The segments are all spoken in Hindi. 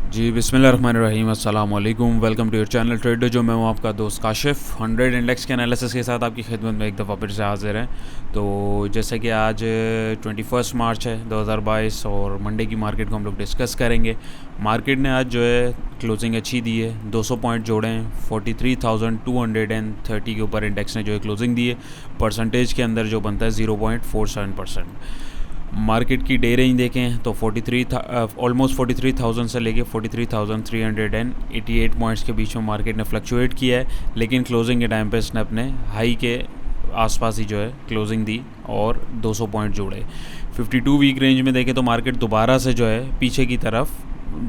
जी बिस्मिल्लाहिर्रहमानिर्रहीम अस्सलाम वालेकुम। Welcome to your channel trader. जो मैं हूँ आपका दोस्त काशिफ 100 इंडेक्स के एनालिसिस के साथ आपकी खिदमत में एक दफ़ा फिर से हाजिर हैं। तो जैसे कि आज 21 मार्च है 2022 और मंडे की मार्केट को हम लोग डिस्कस करेंगे। मार्केट ने आज जो है क्लोजिंग अच्छी दी है, 200 पॉइंट जोड़े हैं, 43,230 के ऊपर इंडेक्स ने जो है क्लोजिंग दी है। परसेंटेज के अंदर जो बनता है 0.47%। मार्केट की डे रेंज देखें तो 43,000 से लेके 43,388 पॉइंट्स के बीच में मार्केट ने फ्लक्चुएट किया है, लेकिन क्लोजिंग के टाइम पे इसने अपने हाई के आसपास ही जो है क्लोजिंग दी और 200 पॉइंट जोड़े। 52 वीक रेंज में देखें तो मार्केट दोबारा से जो है पीछे की तरफ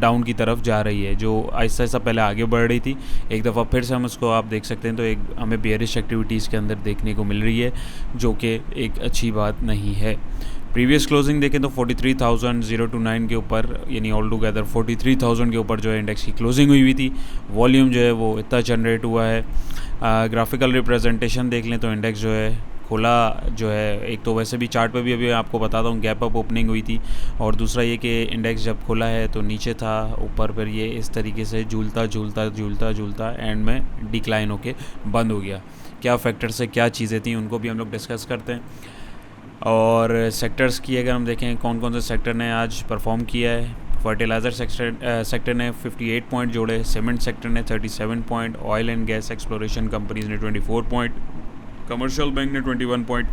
डाउन की तरफ जा रही है, जो आहिस्ता आहिस्ता पहले आगे बढ़ रही थी। एक दफ़ा फिर से हम इसको आप देख सकते हैं तो एक हमें बेयरिश एक्टिविटी इसके अंदर देखने को मिल रही है, जो कि एक अच्छी बात नहीं है। प्रीवियस क्लोजिंग देखें तो 43,029 के ऊपर, यानी ऑल टुगेदर 43,000 के ऊपर जो है इंडेक्स की क्लोजिंग हुई थी। वॉल्यूम जो है वो इतना जनरेट हुआ है। ग्राफिकल रिप्रेजेंटेशन देख लें तो इंडेक्स जो है खुला जो है, एक तो वैसे भी चार्ट पे भी अभी आपको बताता हूँ गैप अप ओपनिंग हुई थी, और दूसरा ये कि इंडेक्स जब खुला है तो नीचे था, ऊपर फिर ये इस तरीके से झूलता झूलता झूलता झूलता एंड में डिक्लाइन होके बंद हो गया। क्या फैक्टर से क्या चीज़ें थी उनको भी हम लोग डिस्कस करते हैं। और सेक्टर्स की अगर हम देखें कौन कौन से सेक्टर ने आज परफॉर्म किया है। फर्टिलाइज़र सेक्टर ने 58 पॉइंट जोड़े, सीमेंट सेक्टर ने 37 point, oil and gas exploration companies ने 24 पॉइंट, कमर्शियल बैंक ने 21 पॉइंट,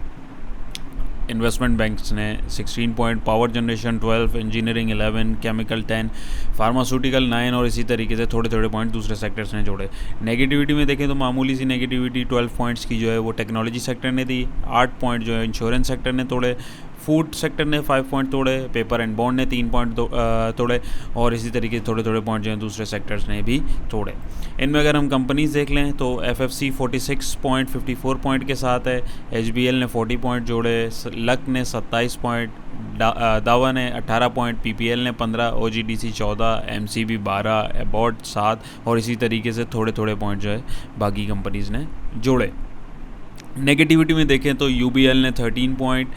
इन्वेस्टमेंट बैंक्स ने 16 point, power generation 12, engineering 11, chemical 10, pharmaceutical 9 और इसी तरीके से थोड़े थोड़े पॉइंट दूसरे सेक्टर्स ने जोड़े। नेगेटिविटी में देखें तो मामूली सी नेगेटिविटी 12 पॉइंट्स की जो है वो टेक्नोलॉजी सेक्टर ने दी, 8 पॉइंट जो है इंश्योरेंस सेक्टर ने तोड़े, फूड सेक्टर ने 5 पॉइंट तोड़े, पेपर एंड बॉन्ड ने 3 पॉइंट तोड़े, और इसी तरीके से थोड़े थोड़े पॉइंट जो हैं दूसरे सेक्टर्स ने भी तोड़े। इनमें अगर हम कंपनीज देख लें तो FFC 46.54 पॉइंट के साथ है, HBL ने 40 पॉइंट जोड़े, लक ने 27 पॉइंट, दावा ने 18 पॉइंट, PPL ने 15, OGDC 14, MCB 12, एबॉट 7, और इसी तरीके से थोड़े थोड़े पॉइंट जो है बाकी कंपनीज़ ने जोड़े। नेगेटिविटी में देखें तो UBL ने 13 पॉइंट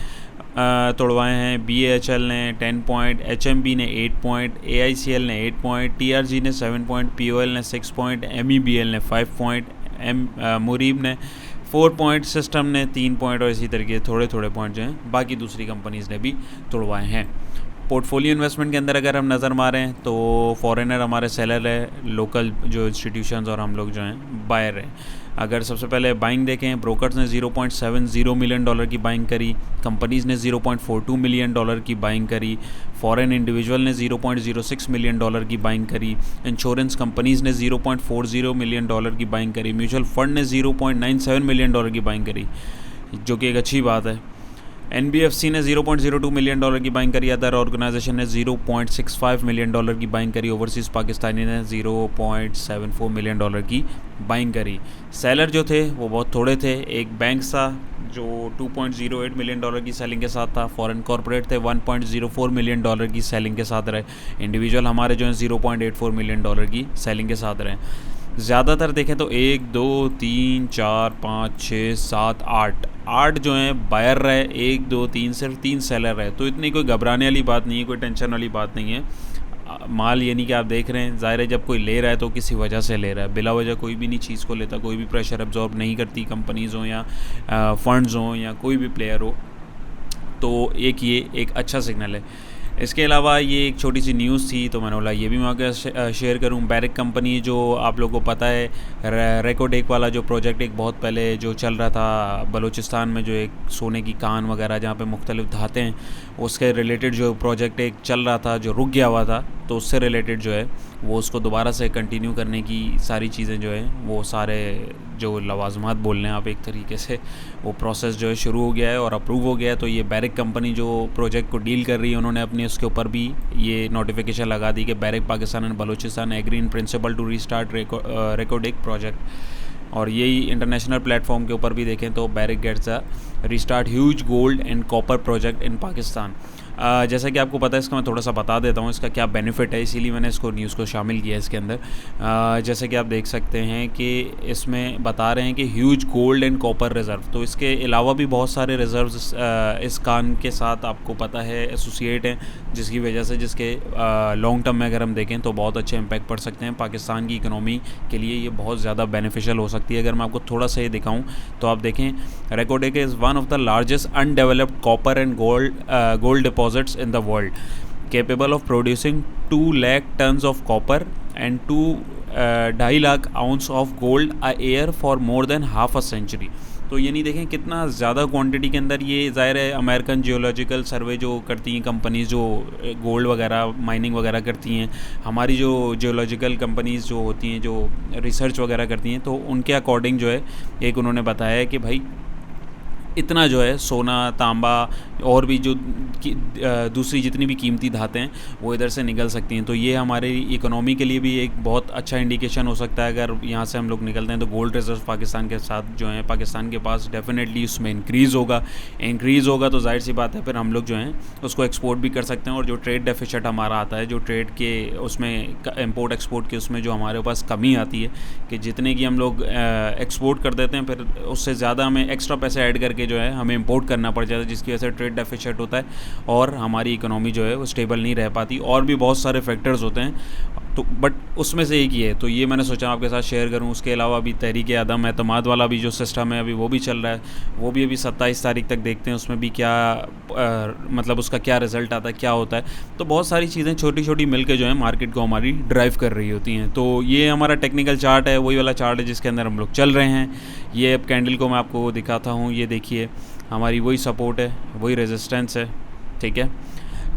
तोड़वाए हैं, BHL ने 10 पॉइंट, HMB ने 8 पॉइंट, AICL ने 8 पॉइंट, TRG ने 7 पॉइंट, POL ने 6 पॉइंट, MEBL ने 5 पॉइंट, मुरीब ने 4 पॉइंट, सिस्टम ने 3 पॉइंट, और इसी तरीके से थोड़े थोड़े पॉइंट जो हैं बाकी दूसरी कंपनीज़ ने भी तोड़वाए हैं। पोर्टफोलियो इन्वेस्टमेंट के अंदर अगर हम नज़र मारें तो फॉरेनर हमारे सेलर है, लोकल जो इंस्टीट्यूशंस और हम लोग जो हैं बायर हैं। अगर सबसे पहले बाइंग देखें, ब्रोकर्स ने $0.70 मिलियन की बाइंग करी, कंपनीज़ ने $0.42 मिलियन की बाइंग करी, फॉरेन इंडिविजुअल ने $0.06 मिलियन की बाइंग करी, इंश्योरेंस कंपनीज़ ने $0.40 मिलियन की बाइंग करी, म्यूचुअल फंड ने $0.97 मिलियन की बाइंग करी, जो कि एक अच्छी बात है। NBFC ने $0.02 मिलियन की बाइंग करी, अदर ऑर्गेनाइजेशन ने $0.65 मिलियन की बाइंग करी, ओवरसीज़ पाकिस्तानी ने $0.74 मिलियन की बाइंग करी। सेलर जो थे वो बहुत थोड़े थे, एक बैंक था जो $2.08 मिलियन की सेलिंग के साथ था, फॉरेन कॉरपोरेट थे $1.04 मिलियन की सेलिंग के साथ रहे, इंडिविजुअल हमारे जो हैं $0.84 मिलियन की सेलिंग के साथ रहे। ज़्यादातर देखें तो 1 2 3 4 5 6 7 8 जो हैं बायर रहे, 1 2 3 सिर्फ 3 सेलर रहे, तो इतनी कोई घबराने वाली बात नहीं है, कोई टेंशन वाली बात नहीं है। माल यानी कि आप देख रहे हैं, ज़ाहिर है जब कोई ले रहा है तो किसी वजह से ले रहा है, बिला वजह कोई भी नहीं चीज़ को लेता, कोई भी प्रेशर एब्जॉर्ब नहीं करती कंपनीज़ हों या फंड्स हों या कोई भी प्लेयर हो, तो ये एक अच्छा सिग्नल है। इसके अलावा ये एक छोटी सी न्यूज़ थी तो मैंने बोला ये भी मैं आगे शेयर करूं। बैरिक कंपनी, जो आप लोगों को पता है रेकोडेक वाला जो प्रोजेक्ट एक बहुत पहले जो चल रहा था बलूचिस्तान में, जो एक सोने की कान वगैरह जहाँ पे मुख्तलिफ धातें हैं, उसके रिलेटेड जो प्रोजेक्ट एक चल रहा था जो रुक गया हुआ था, तो उससे रिलेटेड जो है वो उसको दोबारा से कंटिन्यू करने की सारी चीज़ें जो है वो सारे जो लवाजमात बोल रहे हैं आप एक तरीके से, वो प्रोसेस जो है शुरू हो गया है और अप्रूव हो गया है। तो ये बैरिक कंपनी जो प्रोजेक्ट को डील कर रही है, उन्होंने अपने उसके ऊपर भी ये नोटिफिकेशन लगा दी कि Barrick Pakistan and Balochistan agree in principle to restart Reko Diq project. और यही इंटरनेशनल प्लेटफॉर्म के ऊपर भी देखें तो Barrick gets a restart huge gold and copper project in Pakistan. जैसा कि आपको पता है, इसका मैं थोड़ा सा बता देता हूँ इसका क्या बेनिफिट है, इसीलिए मैंने इसको न्यूज़ को शामिल किया इसके अंदर। जैसे कि आप देख सकते हैं कि इसमें बता रहे हैं कि huge gold and copper reserve, तो इसके अलावा भी बहुत सारे रिज़र्व्स इस कान के साथ आपको पता है एसोसिएट हैं, जिसकी वजह से जिसके लॉन्ग टर्म में अगर हम देखें तो बहुत अच्छे इम्पैक्ट पड़ सकते हैं। पाकिस्तान की इकोनॉमी के लिए ये बहुत ज़्यादा बेनिफिशियल हो सकती है। अगर मैं आपको थोड़ा सा ये दिखाऊं तो आप देखें, रेको deck is one of the largest undeveloped copper and gold deposits in the world, capable of producing 2 lakh tons of copper and 2.5 lakh ounce of gold a year for more than half a century। तो ये नहीं देखें कितना ज़्यादा क्वांटिटी के अंदर ये ज़ाहिर है अमेरिकन जियोलॉजिकल सर्वे जो करती हैं कंपनीज़ जो गोल्ड वगैरह माइनिंग वगैरह करती हैं, हमारी जो जियोलॉजिकल कंपनीज़ जो होती हैं जो रिसर्च वगैरह करती हैं, तो उनके अकॉर्डिंग जो है एक उन्होंने बताया है कि भाई इतना जो है सोना तांबा और भी जो दूसरी जितनी भी कीमती धातें हैं वो इधर से निकल सकती हैं। तो ये हमारी इकोनॉमी के लिए भी एक बहुत अच्छा इंडिकेशन हो सकता है। अगर यहाँ से हम लोग निकलते हैं तो गोल्ड रिजर्व पाकिस्तान के साथ जो है पाकिस्तान के पास डेफिनेटली उसमें इंक्रीज़ होगा तो जाहिर सी बात है फिर हम लोग जो हैं उसको एक्सपोर्ट भी कर सकते हैं। और जो ट्रेड डेफिसिट हमारा आता है, जो ट्रेड के उसमें इम्पोर्ट एक्सपोर्ट के उसमें जो हमारे पास कमी आती है कि जितने की हम लोग एक्सपोर्ट कर देते हैं फिर उससे ज़्यादा हमें एक्स्ट्रा पैसे ऐड करके जो है हमें इंपोर्ट करना पड़ जाता है, जिसकी वजह से ट्रेड डेफिसिट होता है और हमारी इकोनॉमी जो है वो स्टेबल नहीं रह पाती। और भी बहुत सारे फैक्टर्स होते हैं तो बट उसमें से एक ही है, तो ये मैंने सोचा आपके साथ शेयर करूं। उसके अलावा अभी तहरीक अदम एतमाद वाला भी जो सिस्टम है अभी वो भी चल रहा है, वो भी अभी 27 तारीख तक देखते हैं उसमें भी क्या मतलब उसका क्या रिज़ल्ट आता है, क्या होता है। तो बहुत सारी चीज़ें छोटी छोटी मिल के जो है मार्केट को हमारी ड्राइव कर रही होती हैं। तो ये हमारा टेक्निकल चार्ट है, वही वाला चार्ट है जिसके अंदर हम लोग चल रहे हैं। ये अब कैंडल को मैं आपको दिखाता हूँ, ये देखिए हमारी वही सपोर्ट है, वही रेजिस्टेंस है, ठीक है।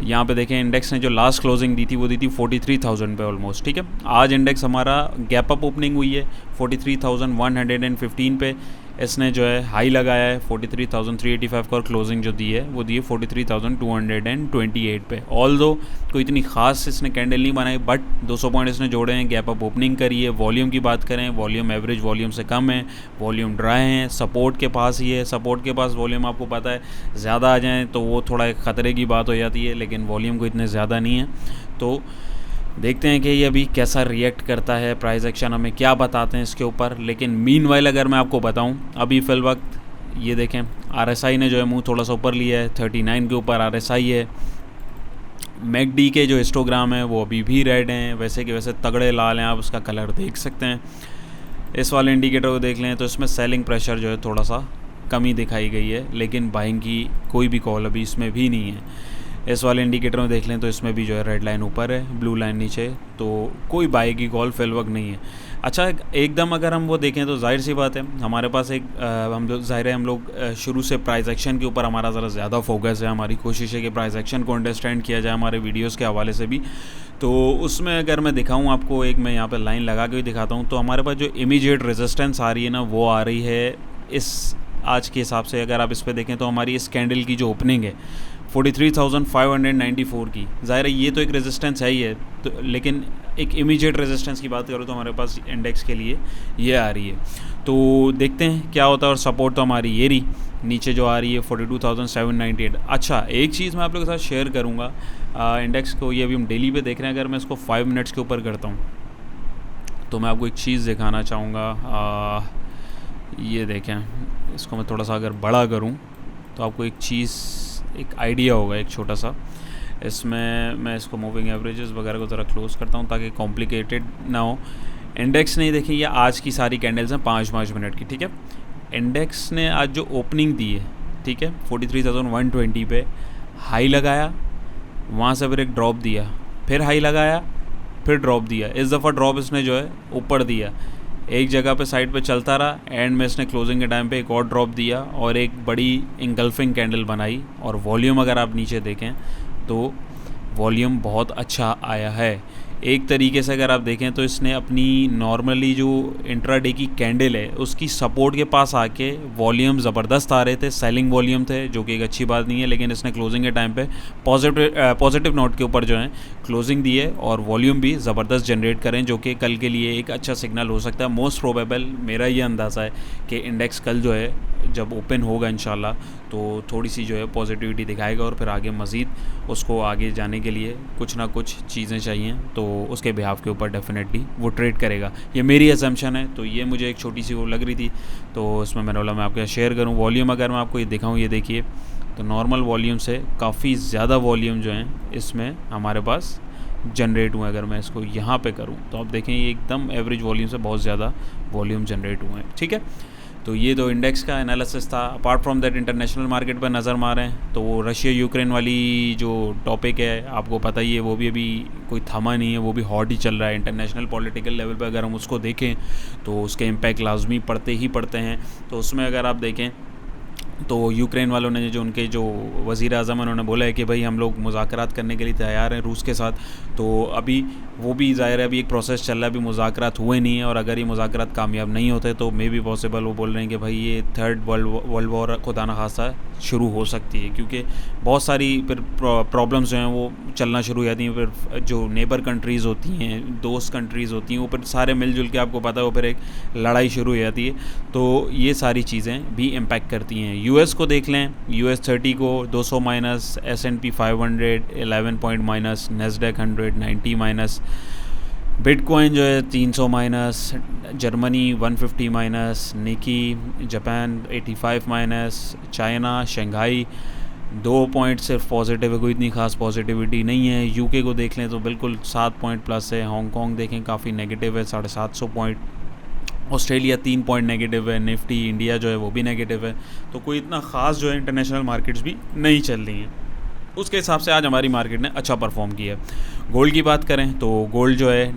यहाँ पे देखें इंडेक्स ने जो लास्ट क्लोजिंग दी थी वो दी थी 43,000 पे ऑलमोस्ट, ठीक है। आज इंडेक्स हमारा गैप अप ओपनिंग हुई है 43,115 पे, इसने जो है हाई लगाया है 43,385 का और क्लोजिंग जो दी है वो दी है 43,228 पे। ऑल्दो कोई इतनी खास इसने कैंडल नहीं बनाई बट 200 पॉइंट इसने जोड़े हैं, गैप अप ओपनिंग करी है। वॉल्यूम की बात करें, वॉल्यूम एवरेज वॉल्यूम से कम है, वॉल्यूम ड्राई है, सपोर्ट के पास ही है। सपोर्ट के पास वॉल्यूम आपको पता है ज़्यादा आ जाए तो वो थोड़ा एक ख़तरे की बात हो जाती है, लेकिन वॉल्यूम को इतने ज़्यादा नहीं है। तो देखते हैं कि ये अभी कैसा रिएक्ट करता है, प्राइस एक्शन हमें क्या बताते हैं इसके ऊपर। लेकिन मीनवाइल अगर मैं आपको बताऊं अभी फ़िल वक्त ये देखें आरएसआई ने जो है मुंह थोड़ा सा ऊपर लिया है, 39 के ऊपर आरएसआई है। मैकडी के जो हिस्टोग्राम है वो अभी भी रेड हैं, वैसे के वैसे तगड़े लाल हैं, आप उसका कलर देख सकते हैं। इस वाले इंडिकेटर को देख लें तो इसमें सेलिंग प्रेशर जो है थोड़ा सा कमी दिखाई गई है, लेकिन बाइंग की कोई भी कॉल अभी इसमें भी नहीं है। इस वाले इंडिकेटर में देख लें तो इसमें भी जो है रेड लाइन ऊपर है, ब्लू लाइन नीचे, तो कोई बाई की कॉल फिल वक्त नहीं है। अच्छा एकदम अगर हम वो देखें तो जाहिर सी बात है हमारे पास एक हम लोग शुरू से प्राइस एक्शन के ऊपर हमारा ज़रा ज़्यादा फोकस है। हमारी कोशिश है कि प्राइस एक्शन को अंडरस्टैंड किया जाए हमारे वीडियोस के हवाले से भी। तो उसमें अगर मैं दिखाऊं आपको, एक मैं यहाँ पे लाइन लगा के भी दिखाता हूँ, तो हमारे पास जो इमीडिएट रेजिस्टेंस आ रही है ना वो आ रही है इस आज के हिसाब से। अगर आप इस पर देखें तो हमारी इस कैंडल की जो ओपनिंग है 43,594 की, ज़ाहिर है ये तो एक रेजिस्टेंस है ही है, तो लेकिन एक इमीडिएट रेजिस्टेंस की बात करूँ तो हमारे पास इंडेक्स के लिए ये आ रही है। तो देखते हैं क्या होता है। और सपोर्ट तो हमारी ये रही नीचे जो आ रही है 42,798। अच्छा एक चीज़ मैं आप लोगों के साथ शेयर करूँगा, इंडेक्स को ये अभी हम डेली पे देख रहे हैं, अगर मैं इसको 5 मिनट्स के ऊपर करता हूँ तो मैं आपको एक चीज़ दिखाना चाहूँगा। ये देखें, इसको मैं थोड़ा सा अगर बड़ा करूँ तो आपको एक चीज़ एक आइडिया होगा एक छोटा सा। इसमें मैं इसको मूविंग एवरेजेस वगैरह को ज़रा क्लोज़ करता हूँ ताकि कॉम्प्लिकेटेड ना हो। इंडेक्स नहीं देखिए, ये आज की सारी कैंडल्स हैं 5-5 मिनट की, ठीक है। इंडेक्स ने आज जो ओपनिंग दी है, ठीक है, 43,120 पे हाई लगाया, वहाँ से फिर एक ड्रॉप दिया, फिर हाई लगाया, फिर ड्रॉप दिया। इस दफ़ा ड्रॉप इसने जो है ऊपर दिया, एक जगह पे साइड पे चलता रहा, एंड में इसने क्लोजिंग के टाइम पे एक और ड्रॉप दिया और एक बड़ी इंगल्फिंग कैंडल बनाई। और वॉल्यूम अगर आप नीचे देखें तो वॉल्यूम बहुत अच्छा आया है। एक तरीके से अगर आप देखें तो इसने अपनी नॉर्मली जो इंट्राडे की कैंडल है उसकी सपोर्ट के पास आके वॉल्यूम ज़बरदस्त आ रहे थे, सेलिंग वॉल्यूम थे, जो कि एक अच्छी बात नहीं है, लेकिन इसने क्लोजिंग के टाइम पे पॉजिटिव नोट के ऊपर जो है क्लोजिंग दी है और वॉल्यूम भी ज़बरदस्त जनरेट करें, जो कि कल के लिए एक अच्छा सिग्नल हो सकता है। मोस्ट प्रोबेबल मेरा ये अंदाज़ा है कि इंडेक्स कल जो है जब ओपन होगा इंशाल्लाह तो थोड़ी सी जो है पॉजिटिविटी दिखाएगा और फिर आगे मज़ीद उसको आगे जाने के लिए कुछ ना कुछ चीज़ें चाहिए, तो उसके बिहाफ के ऊपर डेफिनेटली वो ट्रेड करेगा। ये मेरी असम्पशन है, तो ये मुझे एक छोटी सी वो लग रही थी, तो उसमें मैंने बोला मैं आपके शेयर करूँ। वॉल्यूम अगर मैं आपको ये दिखाऊँ, ये देखिए, तो नॉर्मल वॉल्यूम से काफ़ी ज़्यादा वॉल्यूम जो है इसमें हमारे पास जनरेट हुए। अगर मैं इसको यहाँ पे करूँ तो आप देखें ये एकदम एवरेज वॉल्यूम से बहुत ज़्यादा वॉल्यूम जनरेट हुए हैं। ठीक है, तो ये तो इंडेक्स का एनालिसिस था। Apart from that international market पर नज़र मारें तो वो रशिया यूक्रेन वाली जो टॉपिक है आपको पता ही है, वो भी अभी कोई थमा नहीं है, वो भी हॉट ही चल रहा है। इंटरनेशनल पॉलिटिकल लेवल पर अगर हम उसको देखें तो उसके इम्पैक्ट लाजमी पड़ते ही पड़ते हैं। तो उसमें अगर आप देखें तो यूक्रेन वालों ने जो उनके जो वज़ीर आज़म उन्होंने बोला है कि भाई हम लोग मुज़ाकरात करने के लिए तैयार हैं रूस के साथ, तो अभी वो भी ज़ाहिर है अभी एक प्रोसेस चल रहा है, अभी मुज़ाकरात हुए नहीं है, और अगर ये मुज़ाकरात कामयाब नहीं होते तो मे बी पॉसिबल वो बोल रहे हैं कि भाई ये थर्ड वर्ल्ड वॉर खुदा न खासा शुरू हो सकती है, क्योंकि बहुत सारी फिर प्रॉब्लम्स जो हैं वो चलना शुरू हो जाती हैं। फिर जो नेबर कंट्रीज़ होती हैं, दोस्त कंट्रीज़ होती हैं, वो फिर सारे मिलजुल के आपको पता है वो फिर एक लड़ाई शुरू हो जाती है। तो ये सारी चीज़ें भी इम्पैक्ट करती हैं। यूएस को देख लें, यूएस 30 को 200 minus, S&P 500 11 point minus, Nasdaq 100 90 minus, Bitcoin जो है 300 minus, Germany 150 minus, Nikkei Japan 85 minus, China Shanghai 2 point सिर्फ पॉजिटिव है, कोई इतनी खास पॉजिटिविटी नहीं है। यूके को देख लें तो बिल्कुल 7 पॉइंट प्लस है। हांगकॉन्ग देखें काफ़ी नेगेटिव है, 750 पॉइंट। ऑस्ट्रेलिया 3 पॉइंट नेगेटिव है। निफ्टी इंडिया जो है वो भी नेगेटिव है। तो कोई इतना ख़ास जो है इंटरनेशनल मार्केट्स भी नहीं चल रही हैं। उसके हिसाब से आज हमारी मार्केट ने अच्छा परफॉर्म किया। गोल्ड की बात करें तो गोल्ड जो है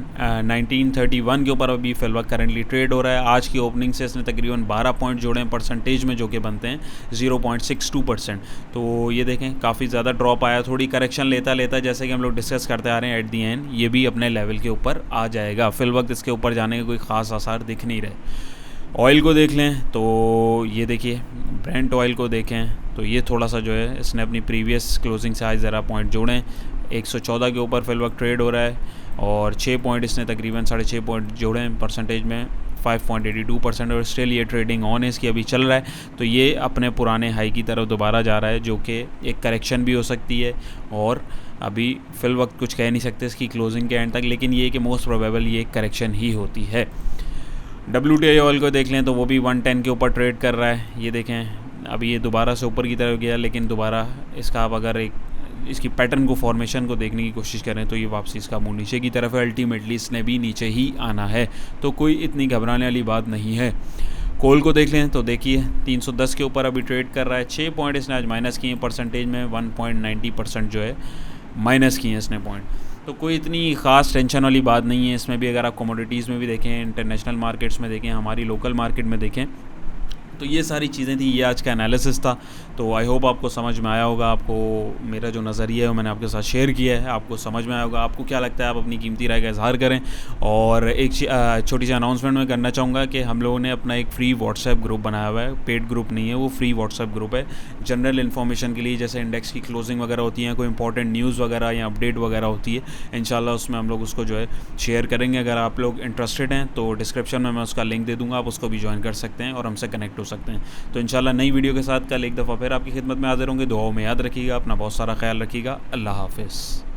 1931 के ऊपर अभी फिल वक्त करेंटली ट्रेड हो रहा है। आज की ओपनिंग से इसने तकरीबन 12 पॉइंट जोड़े हैं परसेंटेज में, जो कि बनते हैं 0.62%। तो ये देखें काफ़ी ज़्यादा ड्रॉप आया, थोड़ी करेक्शन लेता लेता जैसे कि हम लोग डिस्कस करते आ रहे हैं, एट दी एंड ये भी अपने लेवल के ऊपर आ जाएगा। फिल वक्त इसके ऊपर जाने के कोई ख़ास आसार दिख नहीं रहे। ऑयल को देख लें तो ये देखिए, ब्रेंट ऑयल को देखें तो ये थोड़ा सा जो है इसने अपनी प्रीवियस क्लोजिंग से आज ज़रा पॉइंट जोड़ें। 114 के ऊपर फिल वक्त ट्रेड हो रहा है और 6 पॉइंट इसने तकरीबन 6.5 पॉइंट जोड़े हैं परसेंटेज में, 5.82%, और स्टिल ये ट्रेडिंग ऑन है इसकी अभी चल रहा है। तो ये अपने पुराने हाई की तरफ दोबारा जा रहा है, जो कि एक करेक्शन भी हो सकती है और अभी फिल वक्त कुछ कह नहीं सकते इसकी क्लोजिंग के एंड तक, लेकिन ये कि मोस्ट प्रोबेबल ये एक करेक्शन ही होती है। WTI ऑयल को देख लें तो वो भी 110 के ऊपर ट्रेड कर रहा है। ये देखें अभी ये दोबारा से ऊपर की तरफ गया, लेकिन दोबारा इसका आप अगर एक इसकी पैटर्न को, फॉर्मेशन को देखने की कोशिश करें तो ये वापसी इसका मुँह नीचे की तरफ है। अल्टीमेटली इसने भी नीचे ही आना है, तो कोई इतनी घबराने वाली बात नहीं है। कोल को देख लें तो देखिए 310 के ऊपर अभी ट्रेड कर रहा है। 6 पॉइंट इसने आज माइनस किए परसेंटेज में, 1.90% जो है माइनस किए इसने पॉइंट। तो कोई इतनी ख़ास टेंशन वाली बात नहीं है इसमें भी। अगर आप कमोडिटीज़ में भी देखें, इंटरनेशनल मार्केट्स में देखें, हमारी लोकल मार्केट में देखें, तो ये सारी चीज़ें थी। ये आज का एनालिसिस था। तो आई होप आपको समझ में आया होगा। आपको मेरा जो नज़रिया है वो मैंने आपके साथ शेयर किया है, आपको समझ में आया होगा। आपको क्या लगता है, आप अपनी कीमती राय का इजहार करें। और एक छोटी सी अनाउंसमेंट मैं करना चाहूँगा कि हम लोगों ने अपना एक फ्री व्हाट्सएप ग्रुप बनाया हुआ है। पेड ग्रुप नहीं है वो, फ्री व्हाट्सएप ग्रुप है जनरल इन्फॉर्मेशन के लिए। जैसे इंडेक्स की क्लोजिंग वगैरह होती है, कोई इंपॉर्टेंट न्यूज़ वगैरह या अपडेट वगैरह होती है, इंशाल्लाह उसमें हम लोग उसको जो है शेयर करेंगे। अगर आप लोग इंटरेस्टेड हैं तो डिस्क्रिप्शन में मैं उसका लिंक दे दूँगा, आप उसको भी ज्वाइन कर सकते हैं और हमसे कनेक्ट हो सकते हैं। तो इंशाल्लाह नई वीडियो के साथ कल एक दफ़ा फिर आपकी खिदमत में हाजिर होंगे। दुआओं में याद रखिएगा, अपना बहुत सारा ख्याल रखिएगा। अल्लाह हाफ़िज़।